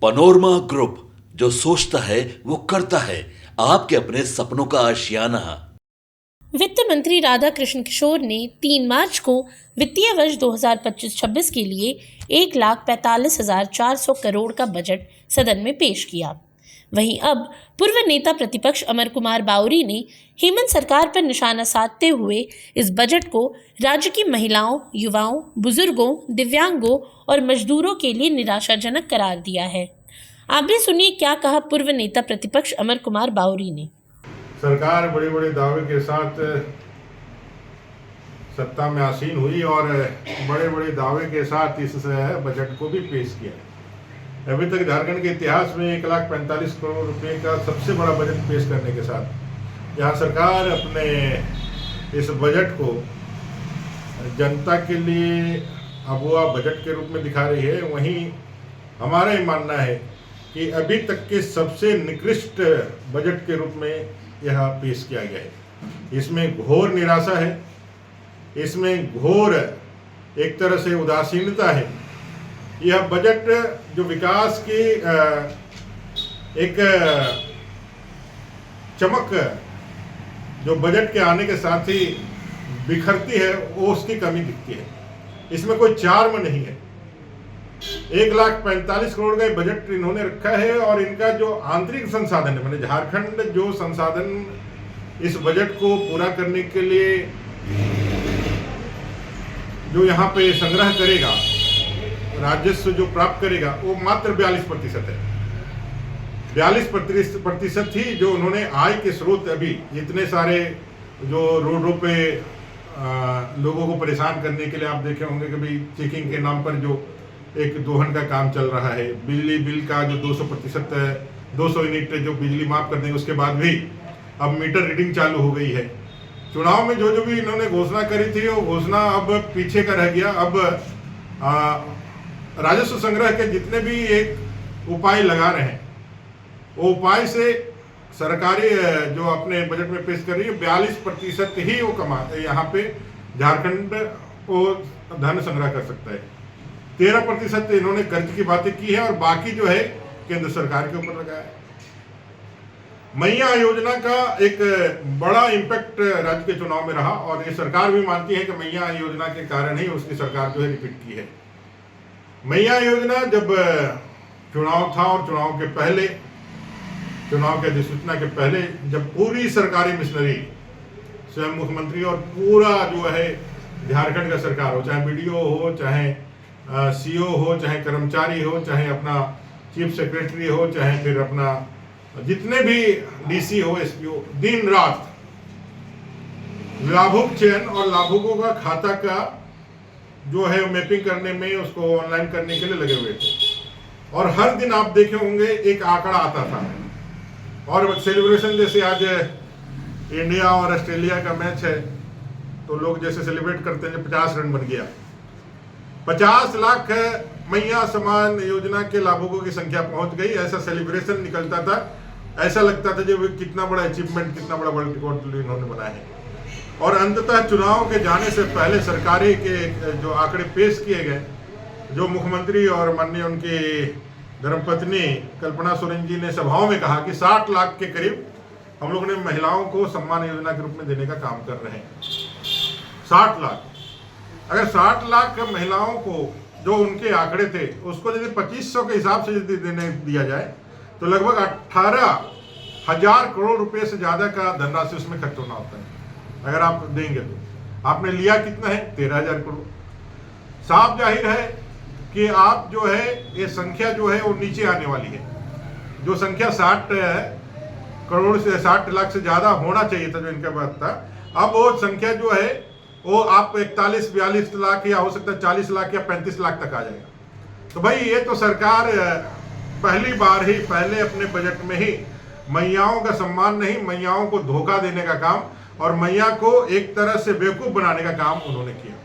Panorama group, जो सोचता है वो करता है। आपके अपने सपनों का आशियाना। वित्त मंत्री राधा कृष्ण किशोर ने 3 मार्च को वित्तीय वर्ष 2025-26 के लिए 1,45,400 करोड़ का बजट सदन में पेश किया। वहीं अब पूर्व नेता प्रतिपक्ष अमर कुमार बाउरी ने हेमंत सरकार पर निशाना साधते हुए इस बजट को राज्य की महिलाओं, युवाओं, बुजुर्गों, दिव्यांगों और मजदूरों के लिए निराशाजनक करार दिया है। आप भी सुनिए क्या कहा पूर्व नेता प्रतिपक्ष अमर कुमार बाउरी ने। सरकार बड़े बड़े दावे के साथ सत्ता में आसीन हुई और बड़े बड़े दावे के साथ इस बजट को भी पेश किया। अभी तक झारखंड के इतिहास में 1,45,00,000 करोड़ रुपए का सबसे बड़ा बजट पेश करने के साथ यहाँ सरकार अपने इस बजट को जनता के लिए अबुआ बजट के रूप में दिखा रही है। वहीं हमारा ये मानना है कि अभी तक के सबसे निकृष्ट बजट के रूप में यह पेश किया गया है। इसमें घोर निराशा है, इसमें घोर एक तरह से उदासीनता है। यह बजट जो विकास की एक चमक जो बजट के आने के साथ ही बिखरती है, वो उसकी कमी दिखती है। इसमें कोई चार्म नहीं है। 1,45,00,000 करोड़ का बजट इन्होंने रखा है और इनका जो आंतरिक संसाधन है, मैंने झारखंड जो संसाधन इस बजट को पूरा करने के लिए जो यहाँ पे संग्रह करेगा, राजस्व जो प्राप्त करेगा, वो मात्र 42% है। 42% ही जो उन्होंने आय के स्रोत अभी इतने सारे जो रोडों पे लोगों को परेशान करने के लिए आप देखे होंगे कि भाई चेकिंग के नाम पर जो एक दोहन का काम चल रहा है, बिजली बिल का जो 200% 200 यूनिट जो बिजली माफ कर देंगे, उसके बाद भी अब मीटर रीडिंग चालू हो गई है। चुनाव में जो भी इन्होंने घोषणा करी थी वो घोषणा अब पीछे का रह गया। अब राजस्व संग्रह के जितने भी एक उपाय लगा रहे हैं, वो उपाय से सरकारी जो अपने बजट में पेश कर रही है 42% ही वो यहाँ पे झारखंड को धन संग्रह कर सकता है। 13% इन्होंने कर्ज की बातें की है और बाकी जो है केंद्र सरकार के ऊपर लगाया है। मैया योजना का एक बड़ा इम्पैक्ट राज्य के चुनाव में रहा और ये सरकार भी मानती है कि मैया योजना के कारण ही उसकी सरकार जो है रिपीट की है। मैया योजना जब चुनाव था और चुनाव के पहले, चुनाव के अधिसूचना के पहले, जब पूरी सरकारी मिशनरी, स्वयं मुख्यमंत्री और पूरा जो है झारखंड का सरकार हो, चाहे बीडीओ हो, चाहे सीओ हो, चाहे कर्मचारी हो, चाहे अपना चीफ सेक्रेटरी हो, चाहे फिर अपना जितने भी डीसी हो, एसपीओ, दिन रात लाभुक चयन और लाभुकों का खाता का जो है मैपिंग करने में, उसको ऑनलाइन करने के लिए लगे हुए थे। और हर दिन आप देखे होंगे एक आंकड़ा आता था। और सेलिब्रेशन जैसे आज इंडिया और ऑस्ट्रेलिया का मैच है तो लोग जैसे सेलिब्रेट करते हैं 50 रन बन गया, 50 लाख मैया समान योजना के लाभुकों की संख्या पहुंच गई, ऐसा सेलिब्रेशन निकलता था। ऐसा लगता था जब कितना बड़ा अचीवमेंट, कितना बड़ा वर्ल्ड रिकॉर्ड इन्होंने बनाया है। और अंततः चुनाव के जाने से पहले सरकारी के जो आंकड़े पेश किए गए, जो मुख्यमंत्री और माननीय उनकी धर्मपत्नी कल्पना सोरेन जी ने सभाओं में कहा कि 60 लाख के करीब हम लोग ने महिलाओं को सम्मान योजना के रूप में देने का काम कर रहे हैं। 60 लाख, अगर 60 लाख महिलाओं को जो उनके आंकड़े थे उसको यदि 2500 के हिसाब से यदि देने दिया जाए तो लगभग 18,000 करोड़ रुपए से ज्यादा का धनराशि उसमें खर्च होना होता है। अगर आप देंगे तो आपने लिया कितना है? 13,000 करोड़। साफ जाहिर है कि आप जो है ये संख्या जो है वो नीचे आने वाली है। जो संख्या 60 करोड़ से 60 लाख से ज्यादा होना चाहिए था जो इनके पास था, अब वो संख्या जो है वो आप 41-42 लाख या हो सकता है 40 लाख या 35 लाख तक आ जाएगा। तो भाई ये तो सरकार पहली बार ही पहले अपने बजट में ही मैयाओं का सम्मान नहीं, मैयाओं को धोखा देने का काम और मैया को एक तरह से बेवकूफ बनाने का काम उन्होंने किया।